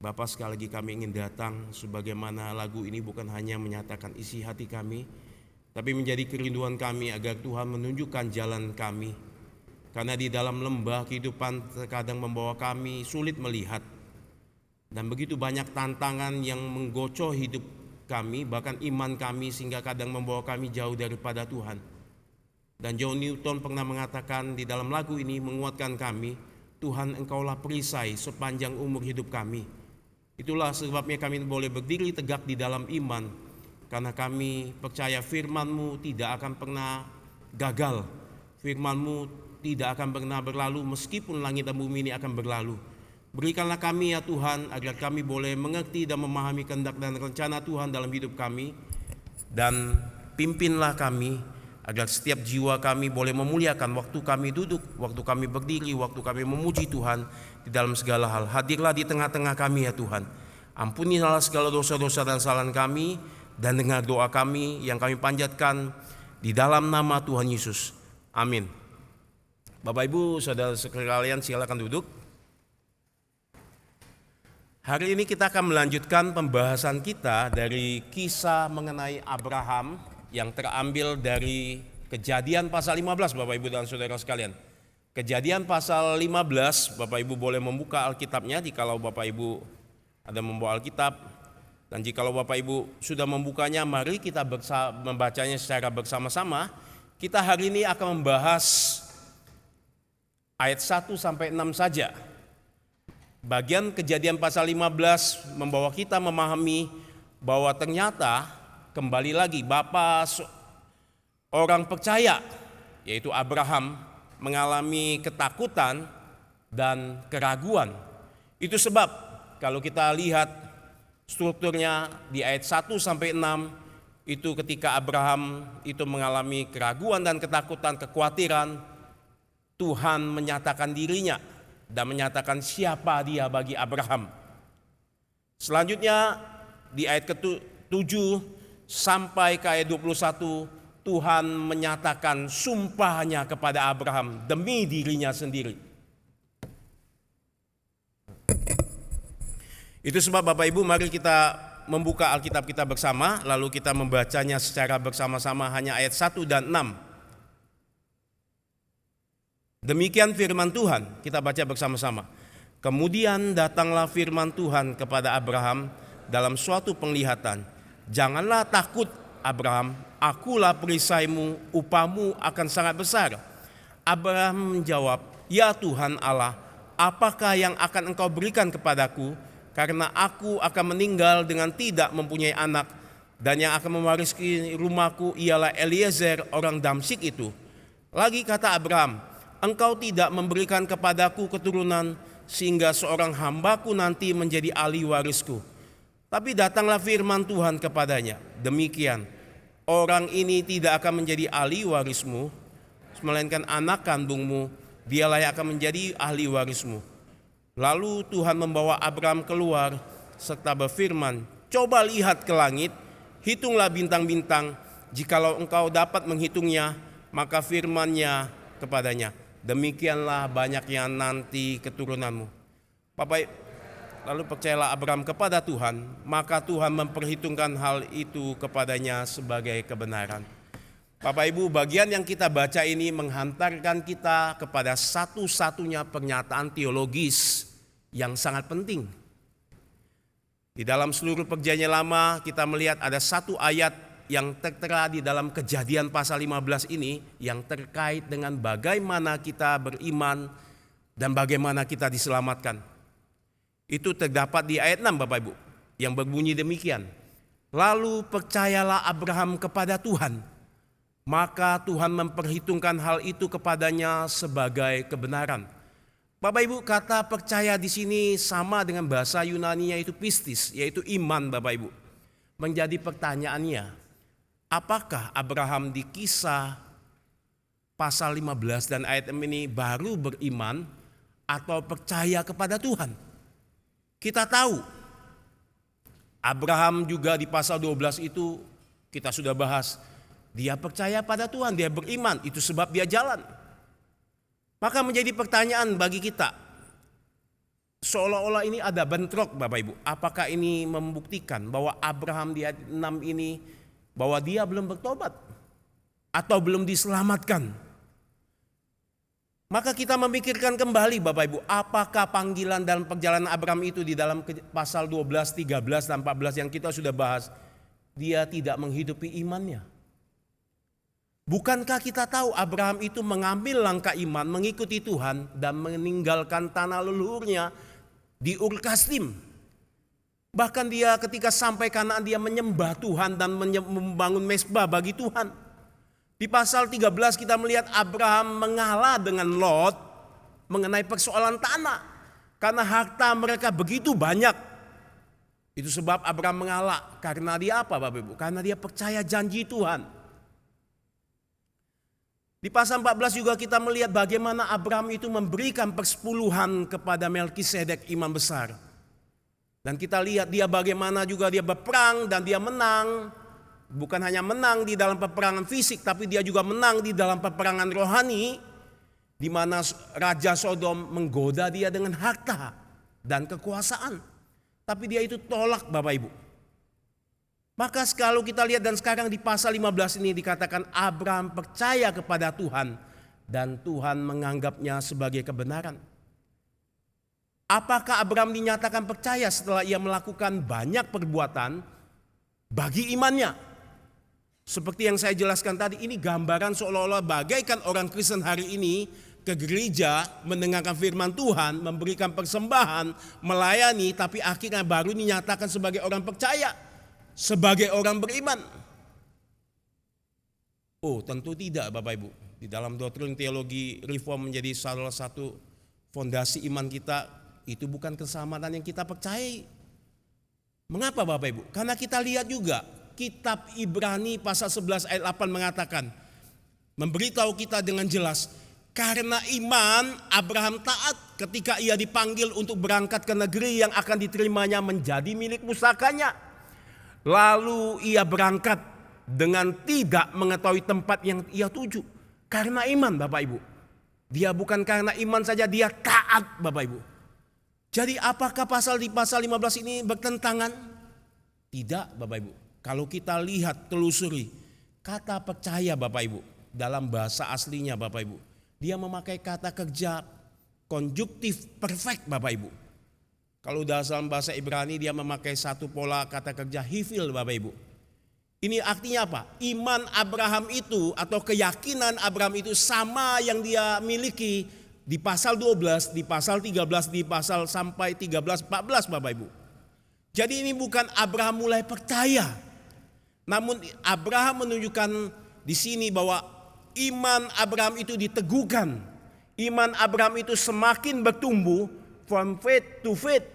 Bapa, sekali lagi kami ingin datang sebagaimana lagu ini bukan hanya menyatakan isi hati kami, tapi menjadi kerinduan kami agar Tuhan menunjukkan jalan kami. Karena di dalam lembah kehidupan terkadang membawa kami sulit melihat. Dan begitu banyak tantangan yang menggocoh hidup kami, bahkan iman kami, sehingga kadang membawa kami jauh daripada Tuhan. Dan John Newton pernah mengatakan di dalam lagu ini menguatkan kami, Tuhan, Engkaulah perisai sepanjang umur hidup kami. Itulah sebabnya kami boleh berdiri tegak di dalam iman, karena kami percaya firman-Mu tidak akan pernah gagal. Firman-Mu tidak akan pernah berlalu meskipun langit dan bumi ini akan berlalu. Berikanlah kami ya Tuhan, agar kami boleh mengerti dan memahami kehendak dan rencana Tuhan dalam hidup kami. Dan pimpinlah kami, agar setiap jiwa kami boleh memuliakan waktu kami duduk, waktu kami berdiri, waktu kami memuji Tuhan di dalam segala hal. Hadirlah di tengah-tengah kami ya Tuhan. Ampunilah segala dosa-dosa dan kesalahan kami, dan dengar doa kami yang kami panjatkan di dalam nama Tuhan Yesus. Amin. Bapak Ibu, saudara sekalian, silakan duduk. Hari ini kita akan melanjutkan pembahasan kita dari kisah mengenai Abraham yang terambil dari Kejadian pasal 15, Bapak Ibu dan saudara sekalian. Kejadian pasal 15, Bapak Ibu boleh membuka Alkitabnya jikalau Bapak Ibu ada membawa Alkitab. Dan jikalau Bapak Ibu sudah membukanya, mari kita membacanya secara bersama-sama. Kita hari ini akan membahas ayat 1 sampai 6 saja. Bagian Kejadian pasal 15 membawa kita memahami bahwa ternyata kembali lagi Bapa orang percaya, yaitu Abraham, mengalami ketakutan dan keraguan. Itu sebab kalau kita lihat strukturnya di ayat 1 sampai 6, itu ketika Abraham itu mengalami keraguan dan ketakutan, kekhawatiran, Tuhan menyatakan dirinya dan menyatakan siapa dia bagi Abraham. Selanjutnya di ayat ke-7 sampai ke ayat 21, Tuhan menyatakan sumpahnya kepada Abraham demi dirinya sendiri. Itu sebab Bapak Ibu, mari kita membuka Alkitab kita bersama, lalu kita membacanya secara bersama-sama, hanya ayat 1 dan 6. Demikian firman Tuhan, kita baca bersama-sama. Kemudian datanglah firman Tuhan kepada Abraham dalam suatu penglihatan. Janganlah takut Abraham, akulah perisaimu, upamu akan sangat besar. Abraham menjawab, ya Tuhan Allah, apakah yang akan engkau berikan kepadaku? Karena aku akan meninggal dengan tidak mempunyai anak, dan yang akan mewarisi rumahku ialah Eliezer orang Damsyik itu. Lagi kata Abraham, engkau tidak memberikan kepadaku keturunan, sehingga seorang hambaku nanti menjadi ahli warisku. Tapi datanglah firman Tuhan kepadanya, demikian, orang ini tidak akan menjadi ahli warismu, melainkan anak kandungmu, dialah yang akan menjadi ahli warismu. Lalu Tuhan membawa Abraham keluar serta berfirman, coba lihat ke langit, hitunglah bintang-bintang, jikalau engkau dapat menghitungnya, maka firman-Nya kepadanya, demikianlah banyaknya nanti keturunanmu. Bapak, lalu percayalah Abraham kepada Tuhan, maka Tuhan memperhitungkan hal itu kepadanya sebagai kebenaran. Bapak Ibu, bagian yang kita baca ini menghantarkan kita kepada satu-satunya pernyataan teologis yang sangat penting. Di dalam seluruh perjanjian lama kita melihat ada satu ayat yang tertera di dalam Kejadian pasal 15 ini yang terkait dengan bagaimana kita beriman dan bagaimana kita diselamatkan. Itu terdapat di ayat 6 Bapak Ibu, yang berbunyi demikian. Lalu percayalah Abraham kepada Tuhan, maka Tuhan memperhitungkan hal itu kepadanya sebagai kebenaran. Bapak Ibu, kata percaya di sini sama dengan bahasa Yunani yaitu pistis, yaitu iman Bapak Ibu. Menjadi pertanyaannya, apakah Abraham di kisah pasal 15 dan ayat ini baru beriman atau percaya kepada Tuhan? Kita tahu Abraham juga di pasal 12 itu kita sudah bahas, dia percaya pada Tuhan, dia beriman, itu sebab dia jalan. Maka menjadi pertanyaan bagi kita, seolah-olah ini ada bentrok Bapak Ibu. Apakah ini membuktikan bahwa Abraham di ayat 6 ini bahwa dia belum bertobat atau belum diselamatkan? Maka kita memikirkan kembali Bapak Ibu, apakah panggilan dalam perjalanan Abraham itu di dalam pasal 12, 13, dan 14 yang kita sudah bahas, dia tidak menghidupi imannya. Bukankah kita tahu Abraham itu mengambil langkah iman, mengikuti Tuhan dan meninggalkan tanah leluhurnya di Ur Kasdim. Bahkan dia ketika sampai Kanaan dia menyembah Tuhan dan membangun mezbah bagi Tuhan. Di pasal 13 kita melihat Abraham mengalah dengan Lot mengenai persoalan tanah. Karena harta mereka begitu banyak. Itu sebab Abraham mengalah. Karena dia apa Bapak Ibu? Karena dia percaya janji Tuhan. Di pasal 14 juga kita melihat bagaimana Abraham itu memberikan persepuluhan kepada Melkisedek imam besar. Dan kita lihat dia bagaimana juga dia berperang dan dia menang. Bukan hanya menang di dalam peperangan fisik, tapi dia juga menang di dalam peperangan rohani, di mana Raja Sodom menggoda dia dengan harta dan kekuasaan. Tapi dia itu tolak Bapak Ibu. Maka kalau kita lihat dan sekarang di pasal 15 ini dikatakan Abraham percaya kepada Tuhan dan Tuhan menganggapnya sebagai kebenaran. Apakah Abraham dinyatakan percaya setelah ia melakukan banyak perbuatan bagi imannya? Seperti yang saya jelaskan tadi, ini gambaran seolah-olah bagaikan orang Kristen hari ini ke gereja mendengarkan firman Tuhan, memberikan persembahan, melayani, tapi akhirnya baru dinyatakan sebagai orang percaya, sebagai orang beriman. Oh, tentu tidak Bapak Ibu. Di dalam doktrin teologi reform menjadi salah satu fondasi iman kita, itu bukan keselamatan yang kita percayai. Mengapa Bapak Ibu? Karena kita lihat juga Kitab Ibrani pasal 11 ayat 8 mengatakan, memberitahu kita dengan jelas, karena iman Abraham taat ketika ia dipanggil untuk berangkat ke negeri yang akan diterimanya menjadi milik pusakanya. Lalu ia berangkat dengan tidak mengetahui tempat yang ia tuju. Karena iman Bapak Ibu. Dia bukan karena iman saja, dia taat Bapak Ibu. Jadi apakah di pasal 15 ini bertentangan? Tidak Bapak Ibu. Kalau kita lihat telusuri kata percaya Bapak Ibu dalam bahasa aslinya Bapak Ibu, dia memakai kata kerja konjuktif perfect Bapak Ibu. Kalau dalam bahasa Ibrani dia memakai satu pola kata kerja hifil Bapak Ibu. Ini artinya apa? Iman Abraham itu atau keyakinan Abraham itu sama yang dia miliki di pasal 12, di pasal 13, di pasal sampai 13, 14 Bapak Ibu. Jadi ini bukan Abraham mulai percaya. Namun Abraham menunjukkan di sini bahwa iman Abraham itu diteguhkan. Iman Abraham itu semakin bertumbuh from faith to faith.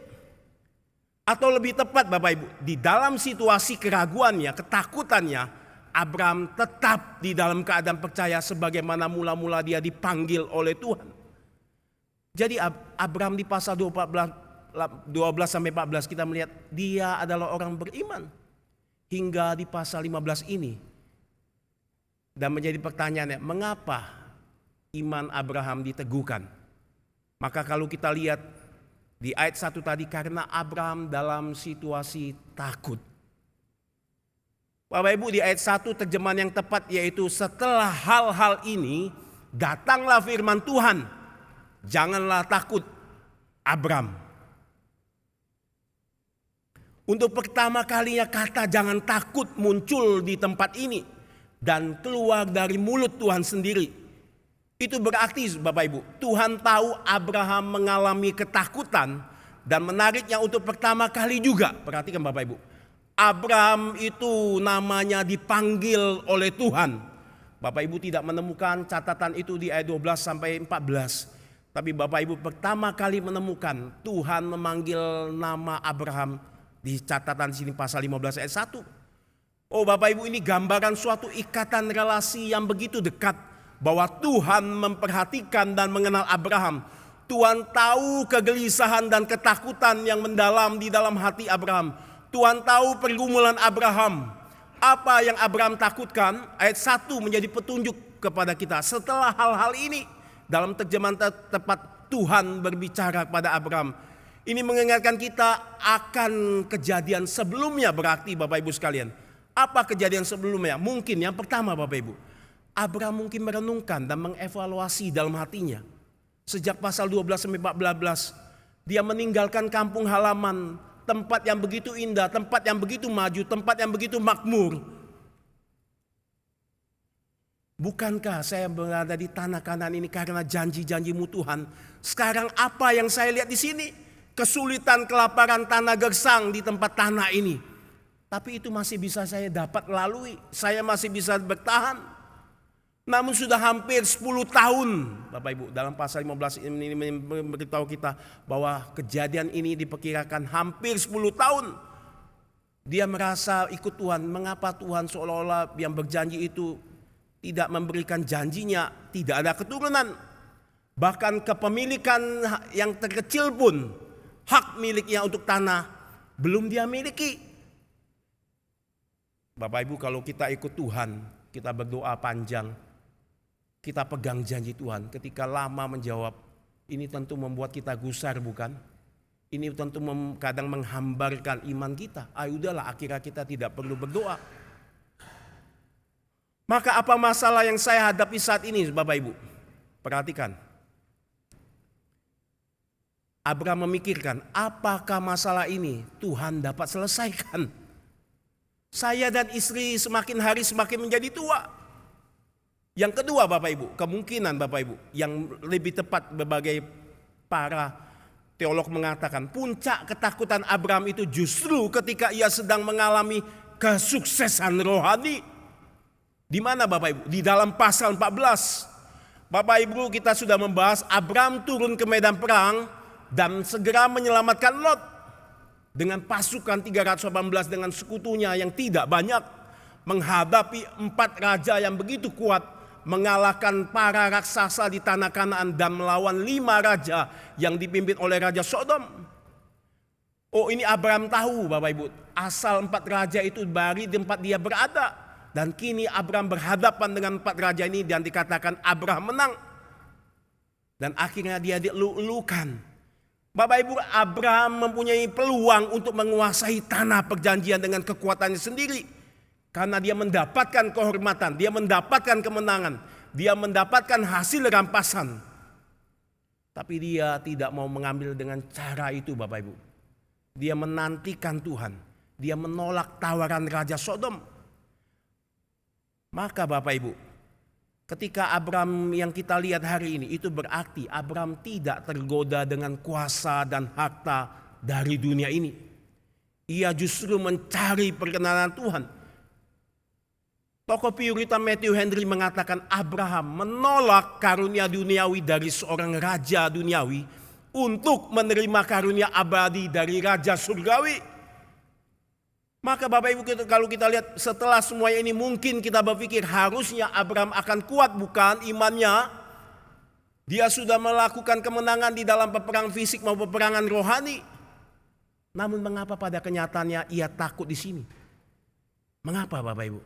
Atau lebih tepat Bapak Ibu, di dalam situasi keraguannya, ketakutannya, Abraham tetap di dalam keadaan percaya sebagaimana mula-mula dia dipanggil oleh Tuhan. Jadi Abraham di pasal 12 sampai 14 kita melihat dia adalah orang beriman. Hingga di pasal 15 ini. Dan menjadi pertanyaannya, mengapa iman Abraham diteguhkan? Maka kalau kita lihat di ayat 1 tadi, karena Abraham dalam situasi takut. Bapak Ibu, di ayat 1 terjemahan yang tepat yaitu setelah hal-hal ini datanglah firman Tuhan. Janganlah takut Abraham. Untuk pertama kalinya kata jangan takut muncul di tempat ini dan keluar dari mulut Tuhan sendiri. Itu berarti Bapak Ibu, Tuhan tahu Abraham mengalami ketakutan dan menariknya untuk pertama kali juga. Perhatikan Bapak Ibu, Abraham itu namanya dipanggil oleh Tuhan. Bapak Ibu tidak menemukan catatan itu di ayat 12 sampai 14. Tapi Bapak Ibu pertama kali menemukan Tuhan memanggil nama Abraham di catatan sini pasal 15 ayat 1. Oh Bapak Ibu, ini gambaran suatu ikatan relasi yang begitu dekat. Bahwa Tuhan memperhatikan dan mengenal Abraham. Tuhan tahu kegelisahan dan ketakutan yang mendalam di dalam hati Abraham. Tuhan tahu pergumulan Abraham. Apa yang Abraham takutkan, ayat 1 menjadi petunjuk kepada kita. Setelah hal-hal ini, dalam terjemahan tepat Tuhan berbicara kepada Abraham. Ini mengingatkan kita akan kejadian sebelumnya berarti Bapak Ibu sekalian. Apa kejadian sebelumnya? Mungkin yang pertama Bapak Ibu, Abraham mungkin merenungkan dan mengevaluasi dalam hatinya. Sejak pasal 12 sampai 14, dia meninggalkan kampung halaman, tempat yang begitu indah, tempat yang begitu maju, tempat yang begitu makmur. Bukankah saya berada di tanah Kanaan ini karena janji-janjimu Tuhan? Sekarang apa yang saya lihat di sini? Kesulitan, kelaparan, tanah gersang di tempat tanah ini. Tapi itu masih bisa saya dapat lalui. Saya masih bisa bertahan. Namun sudah hampir 10 tahun. Bapak Ibu, dalam pasal 15 ini memberitahu kita bahwa kejadian ini diperkirakan hampir 10 tahun. Dia merasa ikut Tuhan. Mengapa Tuhan seolah-olah yang berjanji itu tidak memberikan janjinya, tidak ada keturunan. Bahkan kepemilikan yang terkecil pun, hak miliknya untuk tanah, belum dia miliki. Bapak Ibu, kalau kita ikut Tuhan, kita berdoa panjang, kita pegang janji Tuhan, ketika lama menjawab, ini tentu membuat kita gusar bukan? Ini tentu kadang menghambarkan iman kita. Udahlah, akhirnya kita tidak perlu berdoa. Maka apa masalah yang saya hadapi saat ini Bapak Ibu? Perhatikan. Abraham memikirkan, apakah masalah ini Tuhan dapat selesaikan? Saya dan istri semakin hari semakin menjadi tua. Yang kedua Bapak Ibu, kemungkinan Bapak Ibu, yang lebih tepat berbagai para teolog mengatakan, puncak ketakutan Abraham itu justru ketika ia sedang mengalami kesuksesan rohani. Di mana Bapak Ibu? Di dalam pasal 14. Bapak Ibu, kita sudah membahas Abraham turun ke medan perang dan segera menyelamatkan Lot dengan pasukan 318 dengan sekutunya yang tidak banyak, menghadapi 4 raja yang begitu kuat, mengalahkan para raksasa di tanah Kanaan dan melawan 5 raja yang dipimpin oleh Raja Sodom. Oh, ini Abraham tahu Bapak Ibu, asal 4 raja itu dari tempat dia berada. Dan kini Abraham berhadapan dengan 4 raja ini dan dikatakan Abraham menang. Dan akhirnya dia dilulukan. Bapak Ibu, Abraham mempunyai peluang untuk menguasai tanah perjanjian dengan kekuatannya sendiri. Karena dia mendapatkan kehormatan, dia mendapatkan kemenangan, dia mendapatkan hasil rampasan. Tapi dia tidak mau mengambil dengan cara itu Bapak Ibu. Dia menantikan Tuhan. Dia menolak tawaran Raja Sodom. Maka Bapak Ibu, ketika Abraham yang kita lihat hari ini, itu berarti Abraham tidak tergoda dengan kuasa dan harta dari dunia ini. Ia justru mencari perkenanan Tuhan. Tokoh Puritan Matthew Henry mengatakan Abraham menolak karunia duniawi dari seorang raja duniawi untuk menerima karunia abadi dari raja surgawi. Maka Bapak Ibu, kalau kita lihat setelah semua ini, mungkin kita berpikir harusnya Abraham akan kuat bukan imannya. Dia sudah melakukan kemenangan di dalam peperangan fisik maupun peperangan rohani. Namun mengapa pada kenyataannya ia takut di sini? Mengapa Bapak Ibu?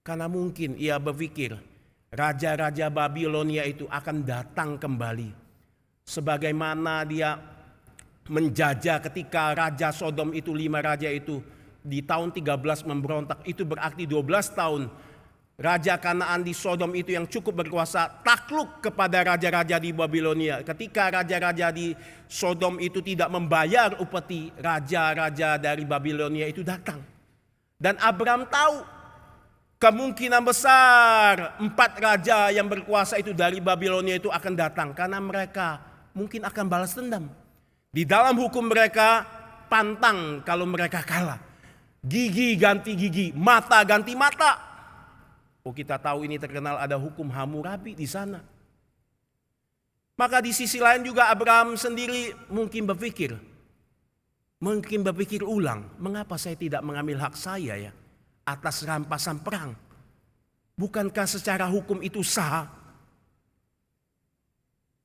Karena mungkin ia berpikir raja-raja Babilonia itu akan datang kembali. Sebagaimana dia menjajah ketika Raja Sodom itu 5 raja itu di tahun 13 memberontak, itu berarti 12 tahun Raja Kanaan di Sodom itu yang cukup berkuasa takluk kepada raja-raja di Babilonia. Ketika raja-raja di Sodom itu tidak membayar upeti, raja-raja dari Babilonia itu datang. Dan Abraham tahu kemungkinan besar 4 raja yang berkuasa itu dari Babilonia itu akan datang. Karena mereka mungkin akan balas dendam. Di dalam hukum mereka, pantang kalau mereka kalah. Gigi ganti gigi, mata ganti mata. Oh, kita tahu ini terkenal ada hukum Hammurabi di sana. Maka di sisi lain juga Abraham sendiri mungkin berpikir ulang, mengapa saya tidak mengambil hak saya ya atas rampasan perang? Bukankah secara hukum itu sah?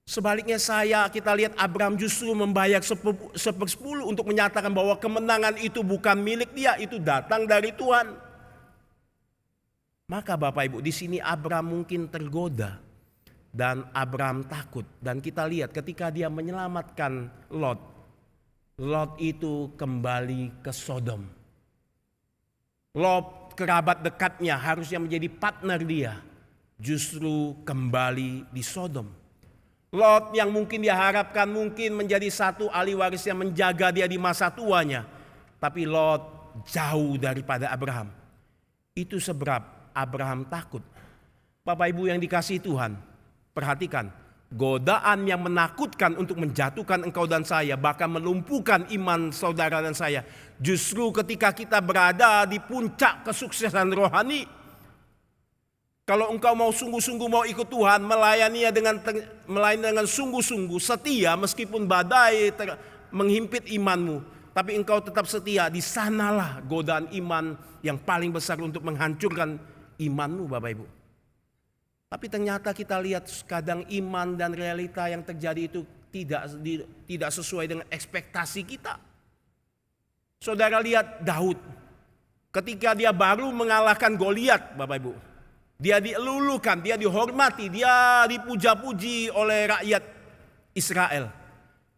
Sebaliknya kita lihat Abraham justru membayar 1/10 untuk menyatakan bahwa kemenangan itu bukan milik dia, itu datang dari Tuhan. Maka Bapak Ibu, di sini Abraham mungkin tergoda dan Abraham takut. Dan kita lihat ketika dia menyelamatkan Lot, Lot itu kembali ke Sodom. Lot, kerabat dekatnya, harusnya menjadi partner dia, justru kembali di Sodom. Lot yang mungkin dia harapkan mungkin menjadi satu ahli waris yang menjaga dia di masa tuanya, tapi Lot jauh daripada Abraham. Itu sebab Abraham takut. Bapak Ibu yang dikasihi Tuhan, perhatikan, godaan yang menakutkan untuk menjatuhkan engkau dan saya, bahkan melumpuhkan iman saudara dan saya, justru ketika kita berada di puncak kesuksesan rohani. Kalau engkau mau sungguh-sungguh mau ikut Tuhan, melayani dengan sungguh-sungguh setia, meskipun badai menghimpit imanmu, tapi engkau tetap setia, di sanalah godaan iman yang paling besar untuk menghancurkan imanmu, Bapak Ibu. Tapi ternyata kita lihat kadang iman dan realita yang terjadi itu tidak sesuai dengan ekspektasi kita. Saudara lihat Daud, ketika dia baru mengalahkan Goliat, Bapak Ibu, dia dielulukan, dia dihormati, dia dipuja-puji oleh rakyat Israel.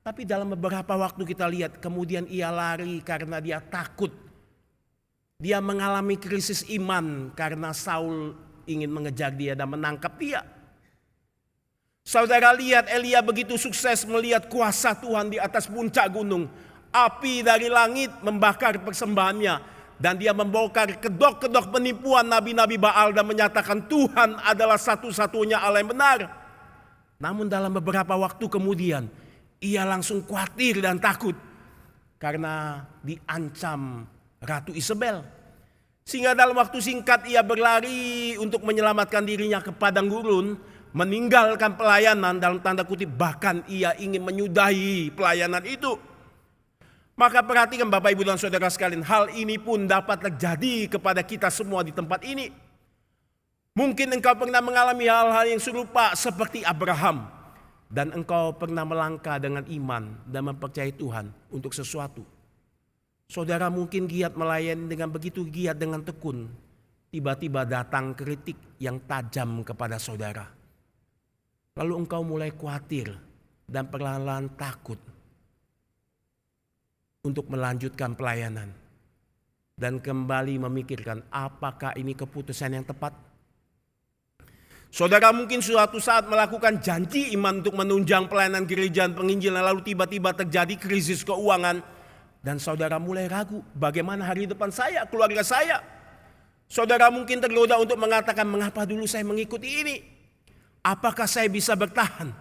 Tapi dalam beberapa waktu kita lihat kemudian ia lari karena dia takut. Dia mengalami krisis iman karena Saul ingin mengejar dia dan menangkap dia. Saudara lihat Elia begitu sukses melihat kuasa Tuhan di atas puncak gunung. Api dari langit membakar persembahannya. Dan dia membongkar kedok-kedok penipuan nabi-nabi Baal dan menyatakan Tuhan adalah satu-satunya Allah yang benar. Namun dalam beberapa waktu kemudian ia langsung khawatir dan takut karena diancam Ratu Isabel. Sehingga dalam waktu singkat ia berlari untuk menyelamatkan dirinya ke padang gurun, meninggalkan pelayanan dalam tanda kutip, bahkan ia ingin menyudahi pelayanan itu. Maka perhatikan Bapak Ibu dan Saudara sekalian, hal ini pun dapat terjadi kepada kita semua di tempat ini. Mungkin engkau pernah mengalami hal-hal yang serupa seperti Abraham. Dan engkau pernah melangkah dengan iman dan mempercayai Tuhan untuk sesuatu. Saudara mungkin giat melayani dengan begitu giat dengan tekun. Tiba-tiba datang kritik yang tajam kepada saudara. Lalu engkau mulai khawatir dan perlahan-lahan takut untuk melanjutkan pelayanan. Dan kembali memikirkan apakah ini keputusan yang tepat. Saudara mungkin suatu saat melakukan janji iman untuk menunjang pelayanan gereja dan penginjilan, lalu tiba-tiba terjadi krisis keuangan. Dan saudara mulai ragu, bagaimana hari depan saya, keluarga saya. Saudara mungkin tergoda untuk mengatakan, mengapa dulu saya mengikuti ini? Apakah saya bisa bertahan?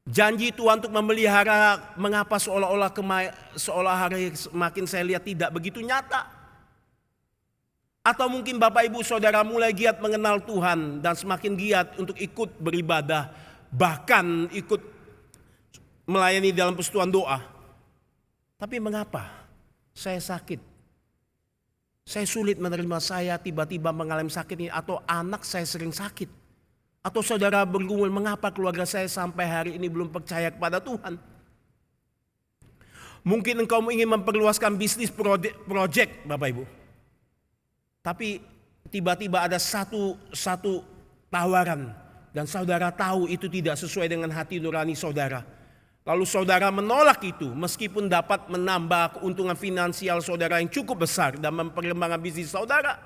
Janji Tuhan untuk memelihara, mengapa seolah hari semakin saya lihat tidak begitu nyata? Atau mungkin Bapak Ibu Saudara mulai giat mengenal Tuhan dan semakin giat untuk ikut beribadah, bahkan ikut melayani dalam persekutuan doa. Tapi mengapa saya sakit? Saya sulit menerima, saya tiba-tiba mengalami sakit ini, atau anak saya sering sakit. Atau saudara bergumul, mengapa keluarga saya sampai hari ini belum percaya kepada Tuhan? Mungkin engkau ingin memperluaskan bisnis project Bapak Ibu. Tapi tiba-tiba ada satu tawaran dan saudara tahu itu tidak sesuai dengan hati nurani saudara. Lalu saudara menolak itu meskipun dapat menambah keuntungan finansial saudara yang cukup besar dan memperkembangkan bisnis saudara.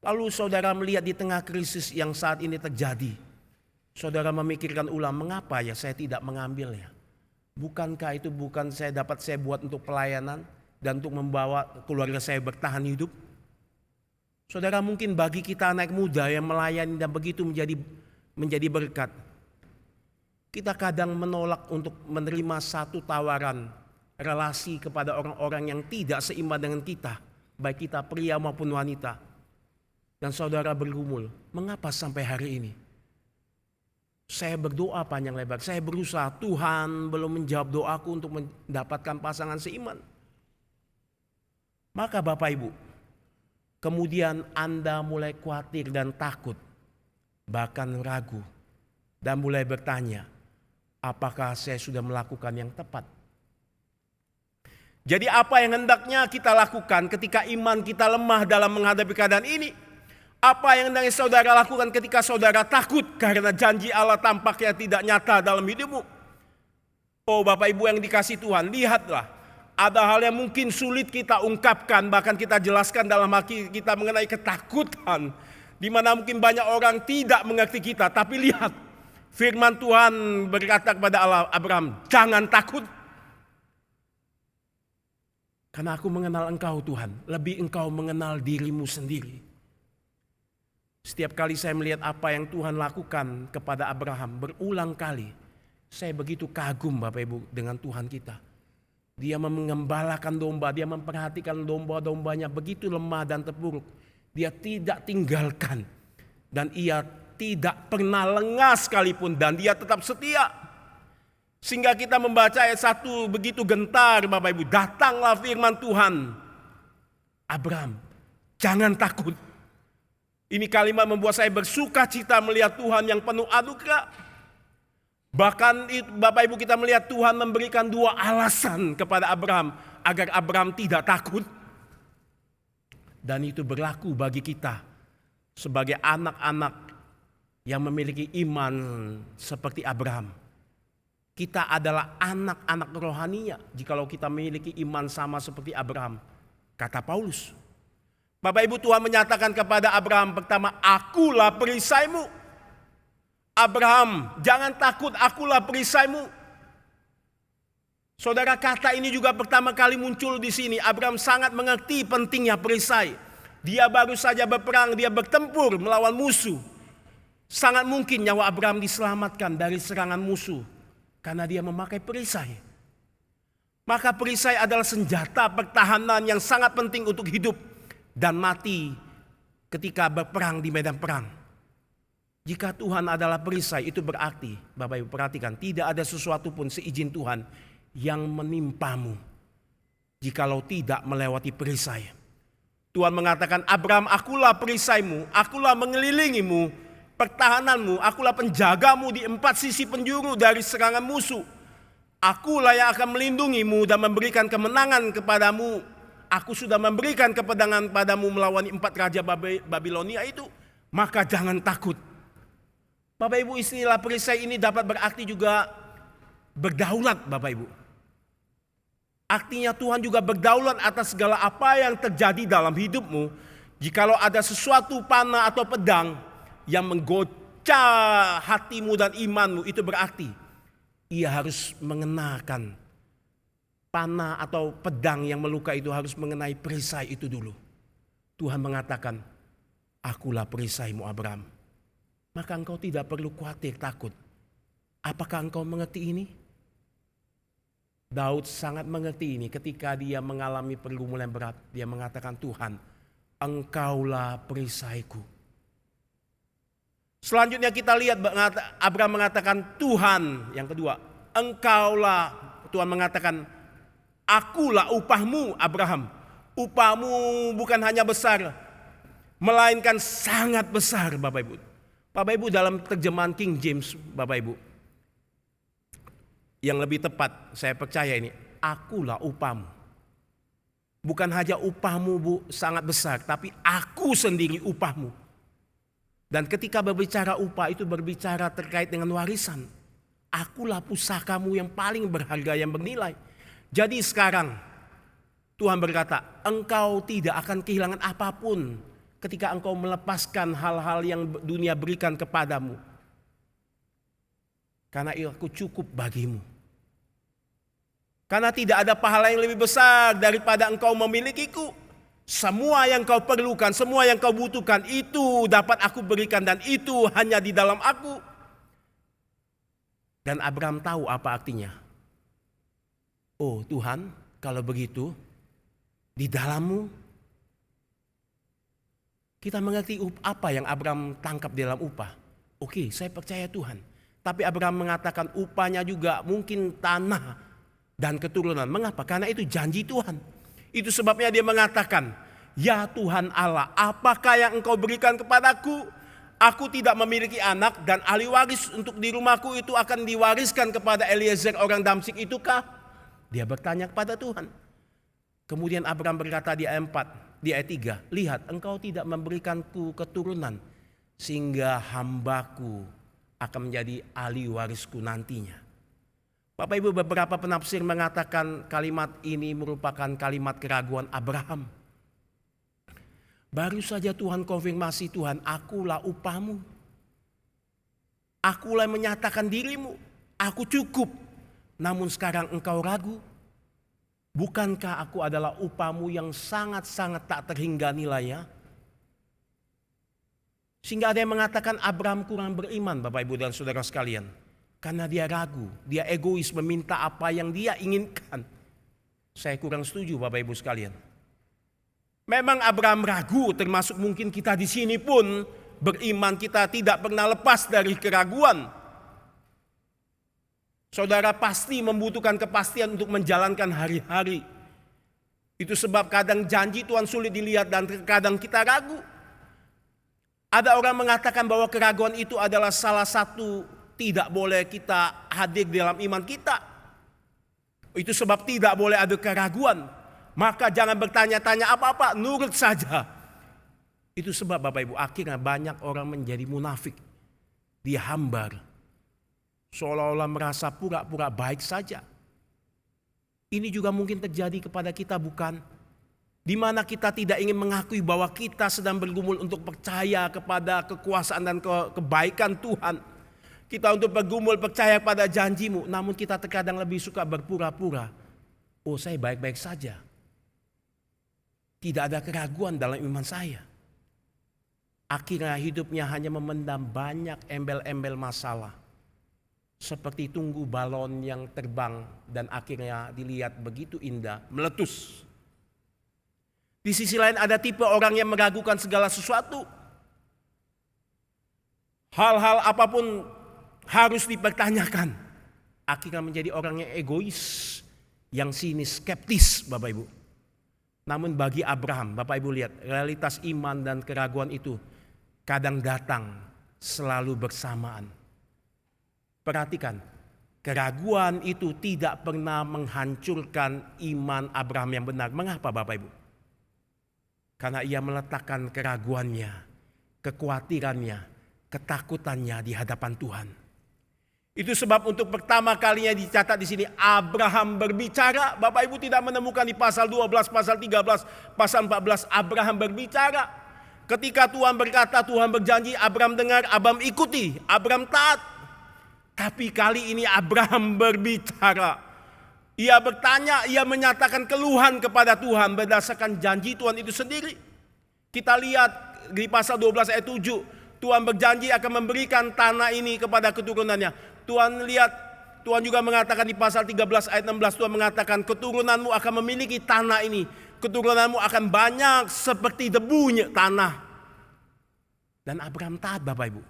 Lalu saudara melihat di tengah krisis yang saat ini terjadi, saudara memikirkan ulang, mengapa ya saya tidak mengambilnya? Bukankah itu saya buat untuk pelayanan dan untuk membawa keluarga saya bertahan hidup? Saudara, mungkin bagi kita anak muda yang melayani dan begitu menjadi berkat, kita kadang menolak untuk menerima satu tawaran relasi kepada orang-orang yang tidak seiman dengan kita, baik kita pria maupun wanita. Dan saudara bergumul, mengapa sampai hari ini? Saya berdoa panjang lebar, saya berusaha, Tuhan belum menjawab doaku untuk mendapatkan pasangan seiman. Maka Bapak Ibu, kemudian Anda mulai khawatir dan takut, bahkan ragu, dan mulai bertanya, apakah saya sudah melakukan yang tepat? Jadi apa yang hendaknya kita lakukan ketika iman kita lemah dalam menghadapi keadaan ini? Apa yang hendaknya saudara lakukan ketika saudara takut karena janji Allah tampaknya tidak nyata dalam hidupmu? Oh Bapak Ibu yang dikasihi Tuhan, lihatlah Ada hal yang mungkin sulit kita ungkapkan, bahkan kita jelaskan dalam hati kita mengenai ketakutan. Di mana mungkin banyak orang tidak mengerti kita. Tapi lihat, firman Tuhan berkata kepada Abraham, jangan takut. Karena aku mengenal engkau Tuhan, lebih engkau mengenal dirimu sendiri. Setiap kali saya melihat apa yang Tuhan lakukan kepada Abraham berulang kali, saya begitu kagum Bapak Ibu dengan Tuhan kita. Dia mengembalakan domba, dia memperhatikan domba-dombanya begitu lemah dan terpuruk. Dia tidak tinggalkan dan ia tidak pernah lengah sekalipun dan dia tetap setia. Sehingga kita membaca ayat 1 begitu gentar Bapak Ibu. Datanglah firman Tuhan. Abraham, jangan takut. Ini kalimat membuat saya bersuka cita melihat Tuhan yang penuh anugerah. Bahkan Bapak Ibu kita melihat Tuhan memberikan 2 alasan kepada Abraham. Agar Abraham tidak takut. Dan itu berlaku bagi kita. Sebagai anak-anak yang memiliki iman seperti Abraham. Kita adalah anak-anak rohaninya jikalau kita memiliki iman sama seperti Abraham. Kata Paulus. Bapak Ibu, Tuhan menyatakan kepada Abraham pertama, akulah perisaimu. Abraham, jangan takut, akulah perisaimu. Saudara, kata ini juga pertama kali muncul di sini. Abraham sangat mengerti pentingnya perisai. Dia baru saja berperang, dia bertempur melawan musuh. Sangat mungkin nyawa Abraham diselamatkan dari serangan musuh. Karena dia memakai perisai. Maka perisai adalah senjata pertahanan yang sangat penting untuk hidup dan mati ketika berperang di medan perang. Jika Tuhan adalah perisai, itu berarti, Bapak Ibu perhatikan, tidak ada sesuatu pun seizin Tuhan yang menimpamu jikalau tidak melewati perisai. Tuhan mengatakan, Abraham, akulah perisaimu, akulah mengelilingimu, pertahananmu, akulah penjagamu di 4 sisi penjuru dari serangan musuh. Akulah yang akan melindungimu dan memberikan kemenangan kepadamu. Aku sudah memberikan kemenangan padamu melawan 4 raja Babilonia itu. Maka jangan takut. Bapak Ibu, istilah perisai ini dapat berarti juga berdaulat Bapak Ibu. Artinya Tuhan juga berdaulat atas segala apa yang terjadi dalam hidupmu. Jikalau ada sesuatu panah atau pedang yang menggocah hatimu dan imanmu, itu berarti ia harus mengenakan panah atau pedang yang melukai itu harus mengenai perisai itu dulu. Tuhan mengatakan, akulah perisaimu Abraham. Maka engkau tidak perlu khawatir, takut. Apakah engkau mengerti ini? Daud sangat mengerti ini ketika dia mengalami pergumulan berat. Dia mengatakan, Tuhan, engkaulah perisaiku. Selanjutnya kita lihat Abraham mengatakan Tuhan. Yang kedua, engkaulah. Tuhan mengatakan, akulah upahmu Abraham. Upahmu bukan hanya besar, melainkan sangat besar Bapak Ibu. Bapak Ibu, dalam terjemahan King James Bapak Ibu, yang lebih tepat saya percaya ini, akulah upahmu. Bukan hanya upahmu sangat besar, tapi aku sendiri upahmu. Dan ketika berbicara upah itu berbicara terkait dengan warisan. Akulah pusakamu yang paling berharga, yang bernilai. Jadi sekarang Tuhan berkata, engkau tidak akan kehilangan apapun ketika engkau melepaskan hal-hal yang dunia berikan kepadamu. Karena aku cukup bagimu. Karena tidak ada pahala yang lebih besar daripada engkau memilikiku. Semua yang kau perlukan, semua yang kau butuhkan itu dapat aku berikan dan itu hanya di dalam aku. Dan Abraham tahu apa artinya. Oh Tuhan, kalau begitu di dalammu kita mengerti apa yang Abraham tangkap di dalam upah. Oke, saya percaya Tuhan. Tapi Abraham mengatakan upahnya juga mungkin tanah dan keturunan. Mengapa? Karena itu janji Tuhan. Itu sebabnya dia mengatakan, ya Tuhan Allah, apakah yang engkau berikan kepadaku? Aku tidak memiliki anak dan ahli waris untuk di rumahku itu akan diwariskan kepada Eliezer orang Damsyik itukah? Dia bertanya kepada Tuhan. Kemudian Abraham berkata di ayat 4, di ayat 3, lihat engkau tidak memberikanku keturunan sehingga hambaku akan menjadi ahli warisku nantinya. Bapak Ibu, beberapa penafsir mengatakan kalimat ini merupakan kalimat keraguan Abraham. Baru saja Tuhan konfirmasi, Tuhan, akulah upahmu. Akulah yang menyatakan dirimu, aku cukup. Namun sekarang engkau ragu. Bukankah aku adalah upahmu yang sangat-sangat tak terhingga nilainya? Sehingga ada yang mengatakan Abraham kurang beriman, Bapak Ibu dan saudara sekalian. Karena dia ragu, dia egois meminta apa yang dia inginkan. Saya kurang setuju, Bapak Ibu sekalian. Memang Abraham ragu, termasuk mungkin kita di sini pun beriman kita tidak pernah lepas dari keraguan. Saudara pasti membutuhkan kepastian untuk menjalankan hari-hari. Itu sebab kadang janji Tuhan sulit dilihat dan kadang kita ragu. Ada orang mengatakan bahwa keraguan itu adalah salah satu tidak boleh kita hadir dalam iman kita. Itu sebab tidak boleh ada keraguan. Maka jangan bertanya-tanya apa-apa, nurut saja. Itu sebab Bapak Ibu akhirnya banyak orang menjadi munafik. Dia hambar. Seolah-olah merasa pura-pura baik saja. Ini juga mungkin terjadi kepada kita, bukan? Di mana kita tidak ingin mengakui bahwa kita sedang bergumul untuk percaya kepada kekuasaan dan kebaikan Tuhan. Kita untuk bergumul percaya pada janjimu, namun kita terkadang lebih suka berpura-pura. Oh, saya baik-baik saja. Tidak ada keraguan dalam iman saya. Akhirnya hidupnya hanya memendam banyak embel-embel masalah. Seperti tunggu balon yang terbang dan akhirnya dilihat begitu indah, meletus. Di sisi lain ada tipe orang yang meragukan segala sesuatu. Hal-hal apapun harus dipertanyakan. Akhirnya menjadi orang yang egois, yang sinis, skeptis, Bapak Ibu. Namun bagi Abraham, Bapak Ibu lihat, realitas iman dan keraguan itu kadang datang selalu bersamaan. Perhatikan, keraguan itu tidak pernah menghancurkan iman Abraham yang benar. Mengapa Bapak Ibu? Karena ia meletakkan keraguannya, kekhawatirannya, ketakutannya di hadapan Tuhan. Itu sebab untuk pertama kalinya dicatat di sini Abraham berbicara. Bapak Ibu tidak menemukan di pasal 12, pasal 13, pasal 14 Abraham berbicara. Ketika Tuhan berkata, Tuhan berjanji, Abraham dengar, Abraham ikuti, Abraham taat. Tapi kali ini Abraham berbicara. Ia bertanya, ia menyatakan keluhan kepada Tuhan berdasarkan janji Tuhan itu sendiri. Kita lihat di pasal 12 ayat 7. Tuhan berjanji akan memberikan tanah ini kepada keturunannya. Tuhan juga mengatakan di pasal 13 ayat 16. Tuhan mengatakan keturunanmu akan memiliki tanah ini. Keturunanmu akan banyak seperti debunya tanah. Dan Abraham taat Bapak Ibu.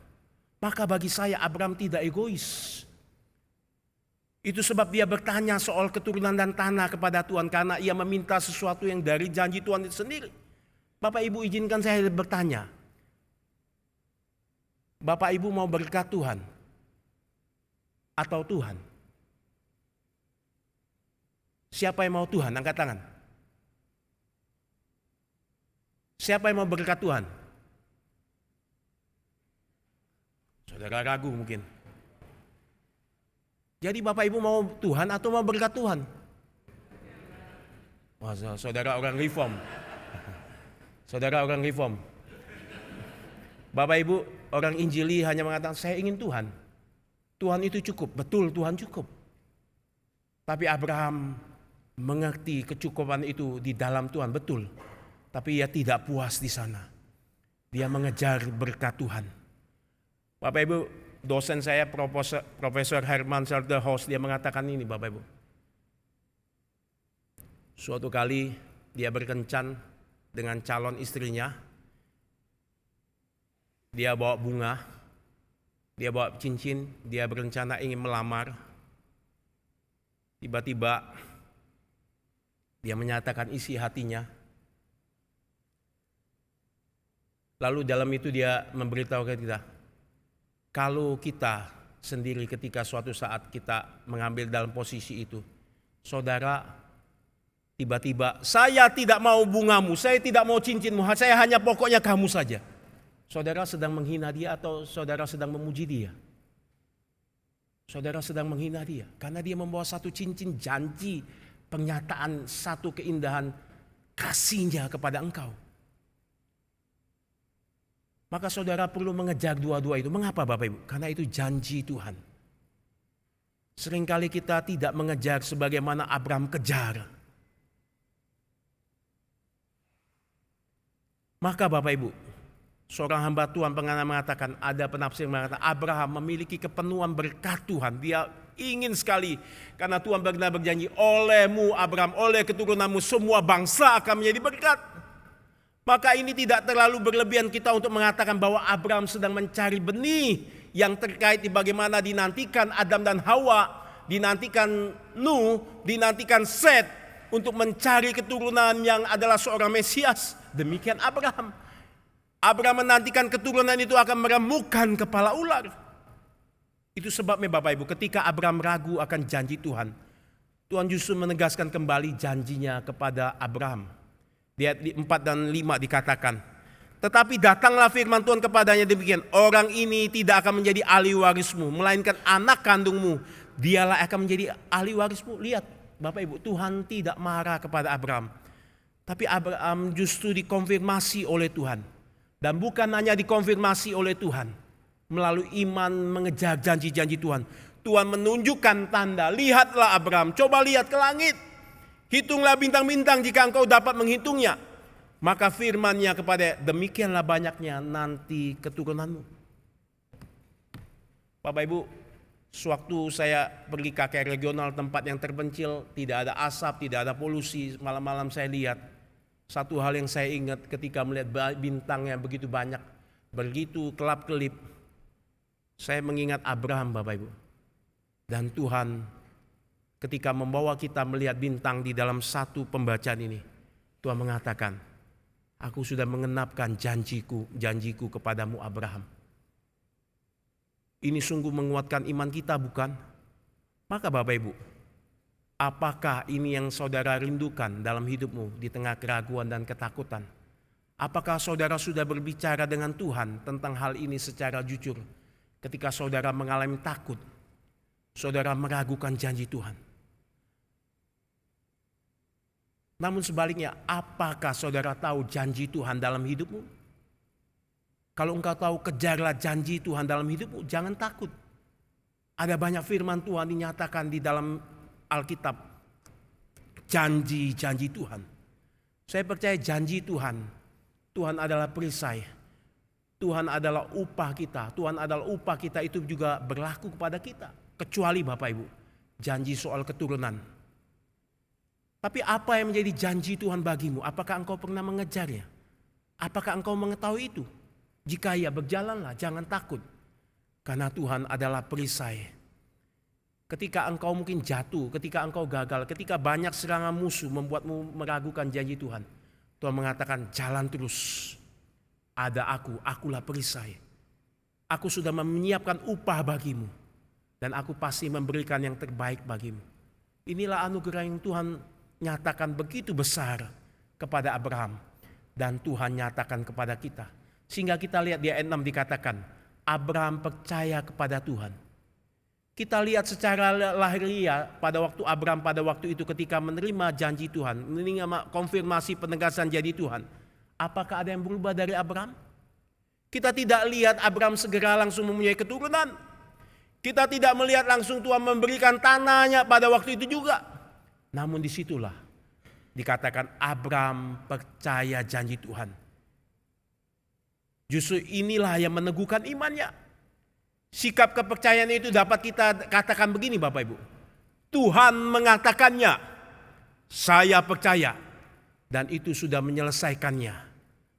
Maka bagi saya Abraham tidak egois. Itu sebab dia bertanya soal keturunan dan tanah kepada Tuhan. Karena ia meminta sesuatu yang dari janji Tuhan itu sendiri. Bapak Ibu izinkan saya bertanya. Bapak Ibu mau berkat Tuhan? Atau Tuhan? Siapa yang mau Tuhan? Angkat tangan. Siapa yang mau berkat Tuhan? Saudara ragu mungkin. Jadi Bapak Ibu mau Tuhan atau mau berkat Tuhan? Wah, saudara orang reform. Saudara orang reform. Bapak Ibu orang Injili hanya mengatakan saya ingin Tuhan. Tuhan itu cukup. Betul, Tuhan cukup. Tapi Abraham mengerti kecukupan itu di dalam Tuhan, betul. Tapi ia tidak puas di sana. Dia mengejar berkat Tuhan. Bapak Ibu, dosen saya Profesor Herman Salterhouse, dia mengatakan ini Bapak Ibu. Suatu kali dia berkencan dengan calon istrinya. Dia bawa bunga, dia bawa cincin, dia berencana ingin melamar. Tiba-tiba dia menyatakan isi hatinya. Lalu dalam itu dia memberitahu ke kita, kalau kita sendiri ketika suatu saat kita mengambil dalam posisi itu, saudara tiba-tiba, saya tidak mau bungamu, saya tidak mau cincinmu, saya hanya pokoknya kamu saja. Saudara sedang menghina dia atau saudara sedang memuji dia? Saudara sedang menghina dia karena dia membawa satu cincin janji, pernyataan satu keindahan kasihnya kepada engkau. Maka saudara perlu mengejar dua-dua itu. Mengapa Bapak Ibu? Karena itu janji Tuhan. Seringkali kita tidak mengejar sebagaimana Abraham kejar. Maka Bapak Ibu, seorang hamba Tuhan pengarang mengatakan, ada penafsir mengatakan Abraham memiliki kepenuhan berkat Tuhan. Dia ingin sekali karena Tuhan benar berjanji, olehmu Abraham, oleh keturunanmu semua bangsa akan menjadi berkat. Maka ini tidak terlalu berlebihan kita untuk mengatakan bahwa Abraham sedang mencari benih yang terkait di bagaimana dinantikan Adam dan Hawa, dinantikan Nuh, dinantikan Set untuk mencari keturunan yang adalah seorang Mesias. Demikian Abraham. Abraham menantikan keturunan itu akan meremukkan kepala ular. Itu sebabnya Bapak Ibu, ketika Abraham ragu akan janji Tuhan, Tuhan justru menegaskan kembali janjinya kepada Abraham. Di ayat 4 dan 5 dikatakan, tetapi datanglah firman Tuhan kepadanya demikian, orang ini tidak akan menjadi ahli warismu, melainkan anak kandungmu, dialah akan menjadi ahli warismu. Lihat Bapak Ibu, Tuhan tidak marah kepada Abraham, tapi Abraham justru dikonfirmasi oleh Tuhan. Dan bukan hanya dikonfirmasi oleh Tuhan, melalui iman mengejar janji-janji Tuhan. Tuhan menunjukkan tanda, lihatlah Abraham, coba lihat ke langit. Hitunglah bintang-bintang jika engkau dapat menghitungnya. Maka firman-Nya kepada, demikianlah banyaknya nanti keturunanmu. Bapak Ibu, sewaktu saya pergi KKR regional, tempat yang terpencil, tidak ada asap, tidak ada polusi, malam-malam saya lihat. Satu hal yang saya ingat ketika melihat bintang yang begitu banyak, begitu kelap-kelip, saya mengingat Abraham Bapak Ibu. Dan Tuhan ketika membawa kita melihat bintang di dalam satu pembacaan ini, Tuhan mengatakan, aku sudah mengenapkan janjiku kepadamu Abraham. Ini sungguh menguatkan iman kita, bukan? Maka Bapak Ibu, apakah ini yang saudara rindukan dalam hidupmu di tengah keraguan dan ketakutan? Apakah saudara sudah berbicara dengan Tuhan tentang hal ini secara jujur? Ketika saudara mengalami takut, saudara meragukan janji Tuhan. Namun sebaliknya, apakah saudara tahu janji Tuhan dalam hidupmu? Kalau engkau tahu, kejarlah janji Tuhan dalam hidupmu, jangan takut. Ada banyak firman Tuhan dinyatakan di dalam Alkitab, janji-janji Tuhan. Saya percaya janji Tuhan, Tuhan adalah perisai, Tuhan adalah upah kita, Tuhan adalah upah kita itu juga berlaku kepada kita. Kecuali Bapak Ibu, janji soal keturunan. Tapi apa yang menjadi janji Tuhan bagimu? Apakah engkau pernah mengejarnya? Apakah engkau mengetahui itu? Jika ya, berjalanlah, jangan takut. Karena Tuhan adalah perisai. Ketika engkau mungkin jatuh, ketika engkau gagal, ketika banyak serangan musuh membuatmu meragukan janji Tuhan, Tuhan mengatakan, jalan terus. Ada akulah perisai. Aku sudah menyiapkan upah bagimu. Dan aku pasti memberikan yang terbaik bagimu. Inilah anugerah yang Tuhan nyatakan begitu besar kepada Abraham. Dan Tuhan nyatakan kepada kita. Sehingga kita lihat di ayat 6 dikatakan, Abraham percaya kepada Tuhan. Kita lihat secara lahiriah pada waktu Abraham pada waktu itu ketika menerima janji Tuhan, menerima konfirmasi penegasan janji Tuhan. Apakah ada yang berubah dari Abraham? Kita tidak lihat Abraham segera langsung mempunyai keturunan. Kita tidak melihat langsung Tuhan memberikan tanahnya pada waktu itu juga. Namun disitulah dikatakan Abraham percaya janji Tuhan. Justru inilah yang meneguhkan imannya. Sikap kepercayaan itu dapat kita katakan begini Bapak Ibu. Tuhan mengatakannya, saya percaya. Dan itu sudah menyelesaikannya.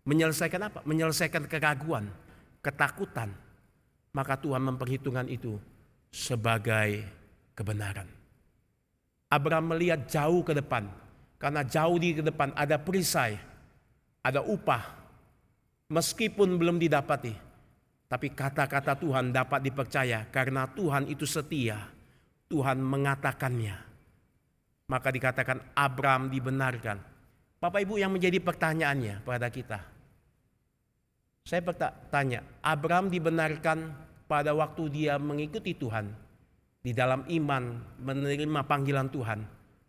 Menyelesaikan apa? Menyelesaikan keraguan, ketakutan. Maka Tuhan memperhitungkan itu sebagai kebenaran. Abraham melihat jauh ke depan. Karena jauh di depan ada perisai, ada upah. Meskipun belum didapati. Tapi kata-kata Tuhan dapat dipercaya karena Tuhan itu setia. Tuhan mengatakannya. Maka dikatakan Abraham dibenarkan. Bapak Ibu, yang menjadi pertanyaannya pada kita. Saya bertanya, Abraham dibenarkan pada waktu dia mengikuti Tuhan. di dalam iman menerima panggilan Tuhan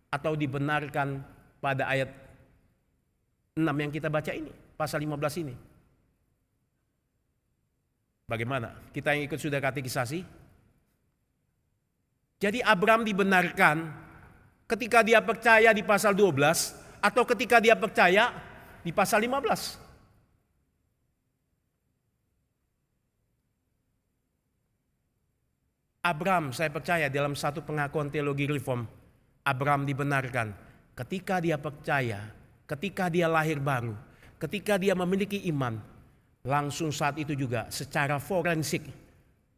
atau dibenarkan pada ayat 6 yang kita baca ini, pasal 15 ini? Bagaimana? Kita yang ikut sudah katekisasi. Jadi Abraham dibenarkan ketika dia percaya di pasal 12 atau ketika dia percaya di pasal 15. Abraham, saya percaya dalam satu pengakuan teologi reform, Abraham dibenarkan ketika dia percaya, ketika dia lahir baru, ketika dia memiliki iman, langsung saat itu juga secara forensik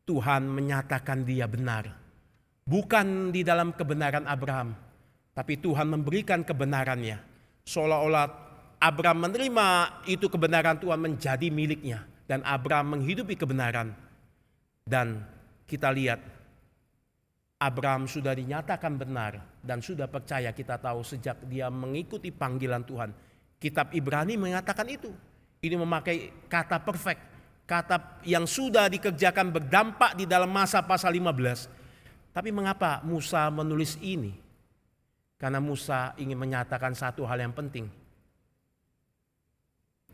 Tuhan menyatakan dia benar. Bukan di dalam kebenaran Abraham, tapi Tuhan memberikan kebenarannya. Seolah-olah Abraham menerima itu kebenaran Tuhan menjadi miliknya. Dan Abraham menghidupi kebenaran. Dan kita lihat Abraham sudah dinyatakan benar dan sudah percaya, kita tahu sejak dia mengikuti panggilan Tuhan. Kitab Ibrani mengatakan itu. Ini memakai kata perfect, kata yang sudah dikerjakan berdampak di dalam masa pasal 15. Tapi mengapa Musa menulis ini? Karena Musa ingin menyatakan satu hal yang penting.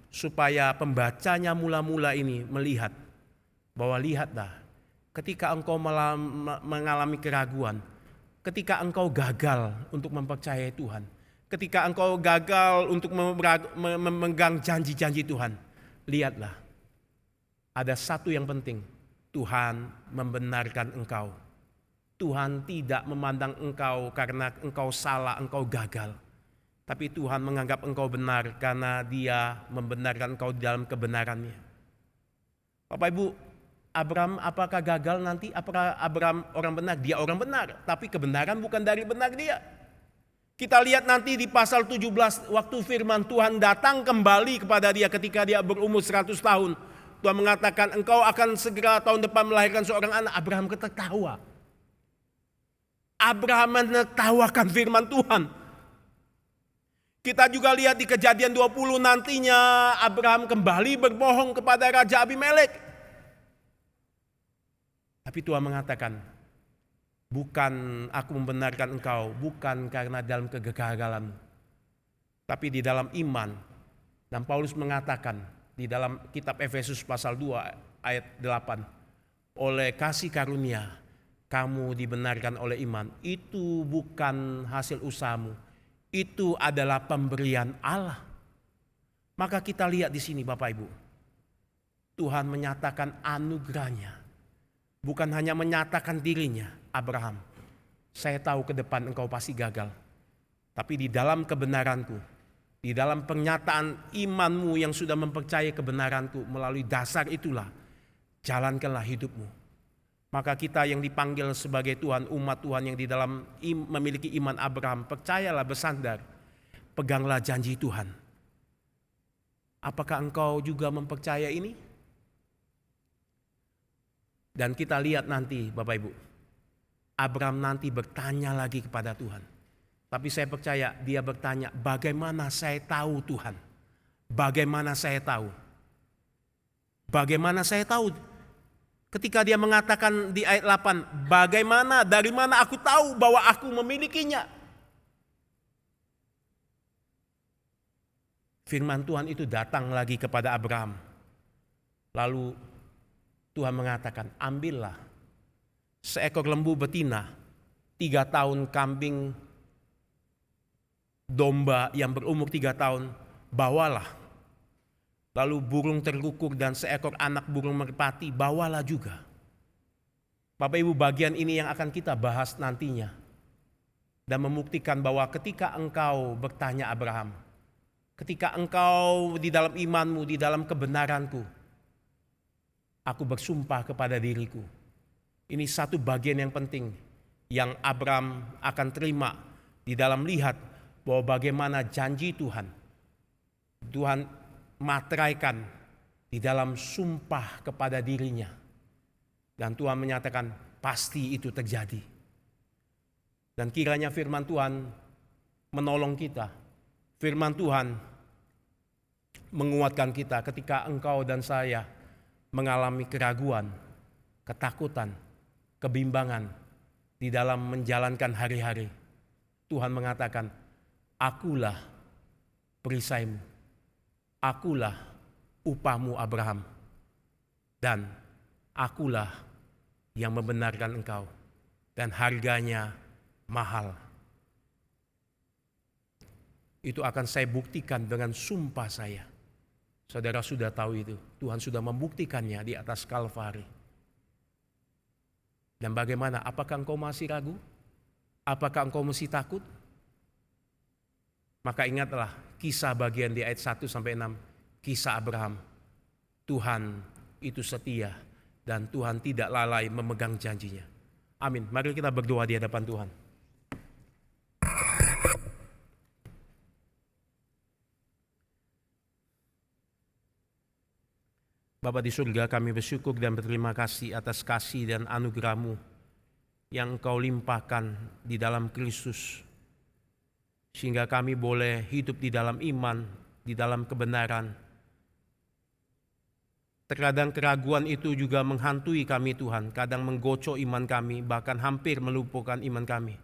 Supaya pembacanya mula-mula ini melihat bahwa lihatlah, ketika engkau mengalami keraguan, ketika engkau gagal untuk mempercayai Tuhan, ketika engkau gagal untuk memegang janji-janji Tuhan, lihatlah, ada satu yang penting, Tuhan membenarkan engkau. Tuhan tidak memandang engkau karena engkau salah, engkau gagal. Tapi Tuhan menganggap engkau benar karena Dia membenarkan engkau dalam kebenarannya. Bapak Ibu, Abraham apakah gagal nanti? Apakah Abraham orang benar? Dia orang benar, tapi kebenaran bukan dari benar dia. Kita lihat nanti di pasal 17, waktu firman Tuhan datang kembali kepada dia ketika dia berumur 100 tahun. Tuhan mengatakan, engkau akan segera tahun depan melahirkan seorang anak. Abraham tertawa. Abraham menertawakan firman Tuhan. Kita juga lihat di Kejadian 20 nantinya Abraham kembali berbohong kepada Raja Abimelek. Tapi Tuhan mengatakan, bukan aku membenarkan engkau, bukan karena dalam kegagalanmu, tapi di dalam iman. Dan Paulus mengatakan di dalam kitab Efesus pasal 2 ayat 8, oleh kasih karunia kamu dibenarkan oleh iman. Itu bukan hasil usahamu, itu adalah pemberian Allah. Maka kita lihat di sini Bapak Ibu, Tuhan menyatakan anugerahnya. Bukan hanya menyatakan dirinya, Abraham, saya tahu ke depan engkau pasti gagal. Tapi di dalam kebenaranku, di dalam pernyataan imanmu yang sudah mempercayai kebenaranku, melalui dasar itulah, jalankanlah hidupmu. Maka kita yang dipanggil sebagai Tuhan, umat Tuhan yang di dalam memiliki iman Abraham, percayalah, bersandar, peganglah janji Tuhan. Apakah engkau juga mempercayai ini? Dan kita lihat nanti Bapak Ibu, Abraham nanti bertanya lagi kepada Tuhan. Tapi saya percaya dia bertanya, bagaimana saya tahu Tuhan? Bagaimana saya tahu? Bagaimana saya tahu? Ketika dia mengatakan di ayat 8, bagaimana, dari mana aku tahu bahwa aku memilikinya? Firman Tuhan itu datang lagi kepada Abraham. Lalu Tuhan mengatakan, ambillah seekor lembu betina, 3 tahun kambing domba yang berumur 3 tahun, bawalah. Lalu burung terkukur dan seekor anak burung merpati, bawalah juga. Bapak Ibu, bagian ini yang akan kita bahas nantinya. Dan membuktikan bahwa ketika engkau bertanya Abraham, ketika engkau di dalam imanmu, di dalam kebenaranku, aku bersumpah kepada diriku. Ini satu bagian yang penting yang Abraham akan terima di dalam lihat bahwa bagaimana janji Tuhan. Tuhan materaikan di dalam sumpah kepada dirinya. Dan Tuhan menyatakan pasti itu terjadi. Dan kiranya firman Tuhan menolong kita. Firman Tuhan menguatkan kita ketika engkau dan saya mengalami keraguan, ketakutan, kebimbangan di dalam menjalankan hari-hari. Tuhan mengatakan, akulah perisaimu, akulah upahmu Abraham, dan akulah yang membenarkan engkau, dan harganya mahal. Itu akan saya buktikan dengan sumpah saya. Saudara sudah tahu itu, Tuhan sudah membuktikannya di atas Kalvari. Dan bagaimana? Apakah engkau masih ragu? Apakah engkau masih takut? Maka ingatlah kisah bagian di ayat 1-6, kisah Abraham. Tuhan itu setia dan Tuhan tidak lalai memegang janjinya. Amin. Mari kita berdoa di hadapan Tuhan. Bapa di surga, kami bersyukur dan berterima kasih atas kasih dan anugerah-Mu yang Engkau limpahkan di dalam Kristus, sehingga kami boleh hidup di dalam iman, di dalam kebenaran. Terkadang keraguan itu juga menghantui kami Tuhan, kadang menggocok iman kami, bahkan hampir melumpuhkan iman kami.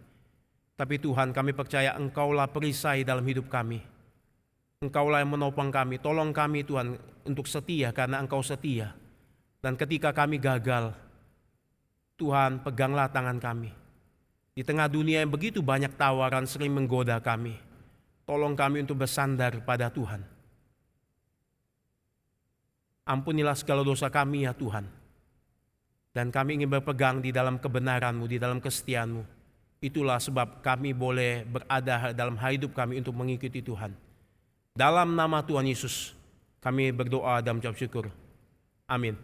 Tapi Tuhan, kami percaya Engkaulah perisai dalam hidup kami. Engkaulah yang menopang kami, tolong kami Tuhan untuk setia karena Engkau setia. Dan ketika kami gagal, Tuhan peganglah tangan kami. Di tengah dunia yang begitu banyak tawaran sering menggoda kami, tolong kami untuk bersandar pada Tuhan. Ampunilah segala dosa kami ya Tuhan. Dan kami ingin berpegang di dalam kebenaran-Mu, di dalam kesetiaan-Mu. Itulah sebab kami boleh berada dalam hidup kami untuk mengikuti Tuhan. Dalam nama Tuhan Yesus, kami berdoa dan mengucap syukur. Amin.